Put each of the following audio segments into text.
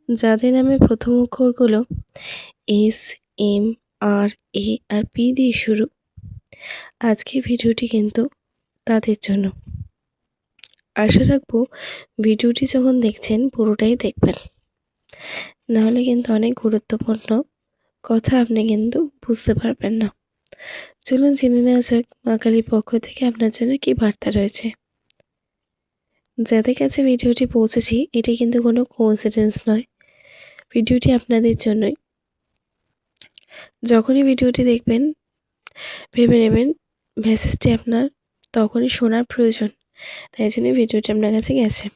যাদের নামে প্রথম অক্ষরগুলো এস, এম, আর, এ আর পি দিয়ে শুরু, আজকের ভিডিওটি কিন্তু তাদের জন্য। আশা রাখবো ভিডিওটি যখন দেখছেন পুরোটাই দেখবেন, নাহলে কিন্তু অনেক গুরুত্বপূর্ণ কথা আপনি কিন্তু বুঝতে পারবেন না। চলুন জেনে নেওয়া যাক মা কালীর পক্ষ থেকে আপনার জন্য কী বার্তা রয়েছে। যাদের কাছে ভিডিওটি পৌঁছেছি, এটি কিন্তু কোনো কোইন্সিডেন্স নয়, ভিডিওটি আপনাদের জন্যই। যখনই ভিডিওটি দেখবেন ভেবে নেবেন মেসেজটি আপনার তখনই শোনার প্রয়োজন, তাই জন্য ভিডিওটি আপনার কাছে গেছে।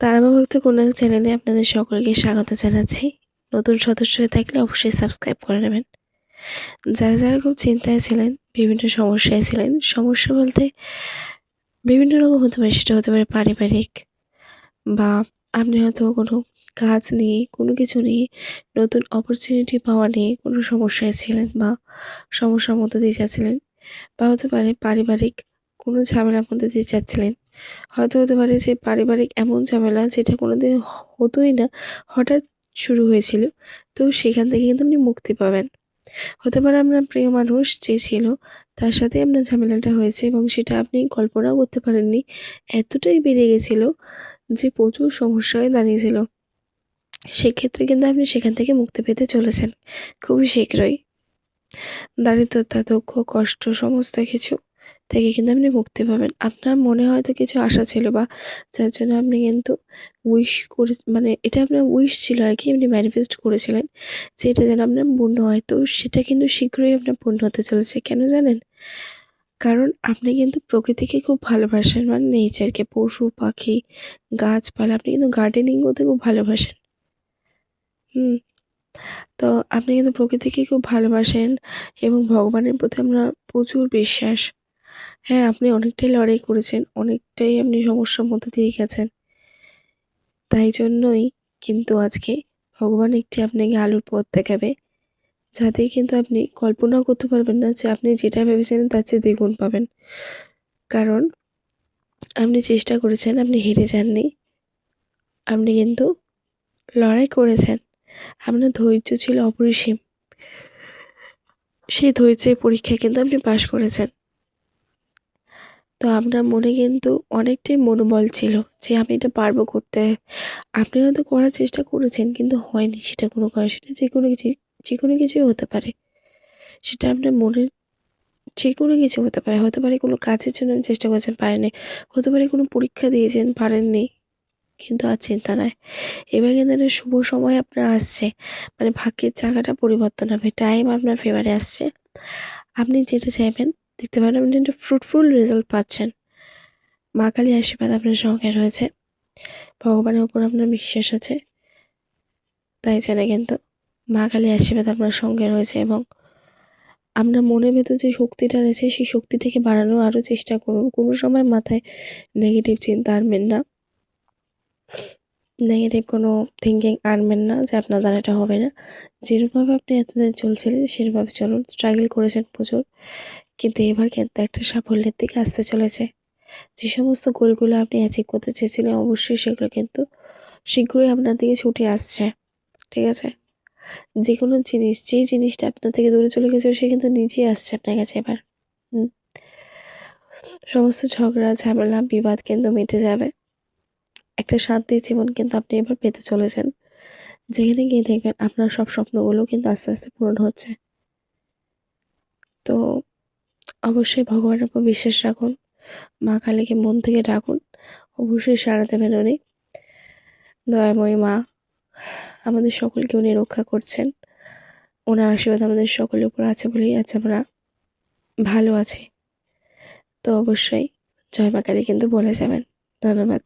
তারামা ভক্ত কন্যা চ্যানেলে আপনাদের সকলকে স্বাগত জানাচ্ছি। নতুন সদস্য হয়ে থাকলে অবশ্যই সাবস্ক্রাইব করে নেবেন। যারা যারা খুব চিন্তায় ছিলেন, বিভিন্ন সমস্যায় ছিলেন, সমস্যা বলতে বিভিন্ন রকম হতে পারে, সেটা হতে পারে পারিবারিক, বা আপনি হয়তো কোনো কাজ নিয়ে, কোনো কিছু নিয়ে, নতুন অপরচুনিটি পাওয়া নিয়ে কোনো সমস্যায় ছিলেন বা সমস্যার মধ্যে দিয়ে যাচ্ছিলেন, বা হতে পারে পারিবারিক কোনো ঝামেলার মধ্যে দিয়ে যাচ্ছিলেন। হয়তো হতে পারে যে পারিবারিক এমন ঝামেলা যেটা কোনোদিন হতোই না, হঠাৎ শুরু হয়েছিল, তো সেখান থেকে কিন্তু আপনি মুক্তি পাবেন। হতে পারে আপনার প্রিয় মানুষ যে ছিল তার সাথে আপনার ঝামেলাটা হয়েছে এবং সেটা আপনি কল্পনাও করতে পারেননি, এতটাই বেড়ে গেছিল যে প্রচুর সমস্যা হয়ে দাঁড়িয়েছিল। সেক্ষেত্রে কিন্তু আপনি সেখান থেকে মুক্তি পেতে চলেছেন খুবই শীঘ্রই। দারিদ্রতা, দুঃখ, কষ্ট সমস্ত কিছু থেকে কিন্তু আপনি মুক্তি পাবেন। আপনার মনে হয়তো কিছু আশা ছিল, বা যার জন্য আপনি কিন্তু উইশ করে, মানে এটা আপনার উইশ ছিল আর কি, আপনি ম্যানিফেস্ট করেছিলেন যে এটা যেন আপনার পূর্ণ হয়। তো সেটা কিন্তু শীঘ্রই আপনার পূর্ণ হতে চলেছে। কেন জানেন? কারণ আপনি কিন্তু প্রকৃতিকে খুব ভালোবাসেন, মানে নেচারকে, পশু পাখি গাছপালা, আপনি কিন্তু গার্ডেনিং করতে খুব ভালোবাসেন। হুম। তো আপনি কিন্তু প্রকৃতিকে খুব ভালোবাসেন এবং ভগবানের প্রতি আপনার প্রচুর বিশ্বাস। হ্যাঁ, আপনি অনেকটাই লড়াই করেছেন, অনেকটাই আপনি সমস্যার মধ্যে দিয়ে গেছেন। তাই জন্যই কিন্তু আজকে ভগবান একটি আপনাকে আলোর পথ দেখাবে, যাতে কিন্তু আপনি কল্পনাও করতে পারবেন না যে আপনি যেটা ভেবেছিলেন তার চেয়ে দ্বিগুণ পাবেন। কারণ আপনি চেষ্টা করেছেন, আপনি হেরে যাননি। আপনি কিন্তু লড়াই করেছেন। আপনার ধৈর্য ছিল অপরিসীম। সেই ধৈর্যের পরীক্ষায় কিন্তু আপনি পাশ করেছেন। তো আপনার মনে কিন্তু অনেকটাই মনোবল ছিল যে আমি এটা পারবো করতে। আপনি হয়তো করার চেষ্টা করেছেন কিন্তু হয়নি, সেটা কোনো কারণ, সেটা যে কোনো কিছুই হতে পারে। সেটা আপনার মনের যে কোনো কিছু হতে পারে। হতে পারে কোনো কাজের জন্য আপনি চেষ্টা করেছেন, পারেননি। হতে পারে কোনো পরীক্ষা দিয়েছেন, পারেননি। কিন্তু আর চিন্তা নাই। এবার কিন্তু একটা শুভ সময় আপনার আসছে। মানে ভাগ্যের চাকাটা পরিবর্তন হবে। টাইম আপনার ফেভারে আসছে। আপনি যেটা চাইবেন দেখতে পারেন, আপনি একটা ফ্রুটফুল রেজাল্ট পাচ্ছেন। মা কালীর আশীর্বাদ আপনার সঙ্গে রয়েছে। ভগবানের উপর আপনার বিশ্বাস আছে। তাই জন্য কিন্তু মা কালীর আশীর্বাদ আপনার সঙ্গে রয়েছে, এবং আপনার মনের ভেতর যে শক্তিটা রয়েছে সেই শক্তিটাকে বাড়ানোর আরও চেষ্টা করুন। কোনো সময় মাথায় নেগেটিভ চিন্তা আনবেন না। নেগেটিভ কোনো থিঙ্কিং আনবেন না যে আপনার দ্বারা এটা হবে না। যেরকমভাবে আপনি এতদিন চলছিলেন সেরকমভাবে চলুন। স্ট্রাগল করেছেন প্রচুর, কিন্তু এবার কিন্তু একটা সাফল্যের দিকে আসতে চলেছে। যে সমস্ত গোলগুলো আপনি অ্যাচিভ করতে চেয়েছিলেন, অবশ্যই সেগুলো কিন্তু শীঘ্রই আপনার দিকে ছুটে আসছে। ঠিক আছে? যে কোনো জিনিস, যেই জিনিসটা আপনার থেকে দূরে চলে গেছিল সে কিন্তু নিজেই আসছে আপনার কাছে এবার। হুম। সমস্ত ঝগড়া, ঝামেলা, বিবাদ কিন্তু মিটে যাবে। একটা শান্তির জীবন কিন্তু আপনি এবার পেতে চলেছেন। যেখানে গিয়ে দেখবেন আপনার সব স্বপ্নগুলো কিন্তু আস্তে, আস্তে পূরণ হচ্ছে। তো অবশ্যই ভগবানের উপর বিশ্বাস রাখুন। মা কালীকে মন থেকে ডাকুন। অবশ্যই সাড়া দেবেন উনি। দয়াময়ী মা আমাদের সকলকে উনি রক্ষা করছেন। ওনার আশীর্বাদ আমাদের সকলের উপর আছে বলেই আজ আমরা ভালো আছি। তো অবশ্যই জয় মা কালী কিন্তু বলে যাবেন। ধন্যবাদ।